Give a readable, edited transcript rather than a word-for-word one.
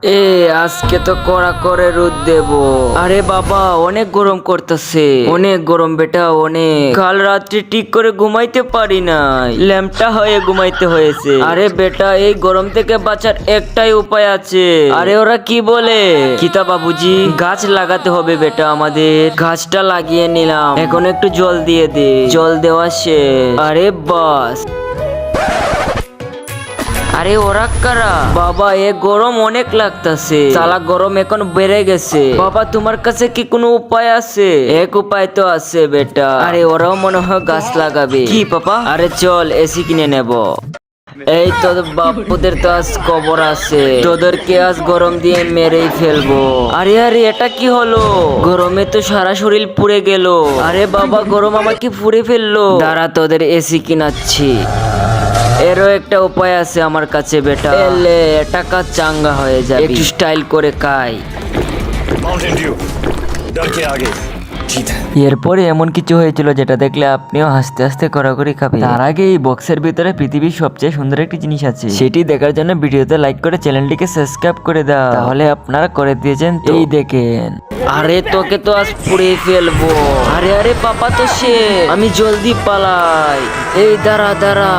এ আজকে তো কড়া করে রোদ দেব। আরে বাবা অনেক গরম করতেছে, অনেক গরম বেটা অনেক। কাল রাত্রে ঠিক করে ঘুমাইতে পারি নাই, ল্যাম্পটা হয়ে ঘুমাইতে হয়েছে। আরে বেটা এই গরম থেকে বাঁচার একটাই উপায় আছে। আরে ওরা কি বলে কিতা বাবুজি, গাছ লাগাতে হবে বেটা আমাদের। গাছটা লাগিয়ে নিলাম, এখন একটু জল দিয়ে দে। জল দেওয়া শেষ। আরে বাস। আরে ওরা কারা বাবা, এ গরম অনেক লাগতাছে। সালা গরম এখন বেড়ে গেছে। বাবা তোমার কাছে কি কোনো উপায় আছে? এক উপায় তো আছে বেটা। আরে ওরাও মনে হয় গাছ লাগাবে। কি পাপা? আরে চল এসি কিনে নেব। এই তো বাপুদের তো আজ কবর আছে, তোদেরকে আজ গরম দিয়ে মেরেই ফেলবো। আরে আরে এটা কি হলো? গরমে তো সারা শরীর পুড়ে গেল। আরে বাবা গরম আমাকে পুড়ে ফেললো। দাঁড়া তোদের এসি কিনাচ্ছি। এরও একটা উপায় আছে আমার কাছে বেটা। এলে টাকা চাঙ্গা হয়ে যাবে, একটু স্টাইল করে খাই। माउंटेन ड्यू डर के आगे जीत है। এরপরে এমন কিছু হয়েছিল যেটা দেখলে আপনিও হাসতে হাসতে কড়াকড়ি খাবেন। তার আগে এই বক্সের ভিতরে পৃথিবীর সবচেয়ে সুন্দর একটি জিনিস আছে, সেটি দেখার জন্য ভিডিওতে লাইক করে চ্যানেলটিকে সাবস্ক্রাইব করে দাও। তাহলে আপনারা করে দিয়েছেন তো। এই দেখেন। আরে তোকে তো আজ পুড়ে ফেলবো। আরে আরে পাপা তো সে, আমি জলদি পালাই। এই দাঁড়া দাঁড়া।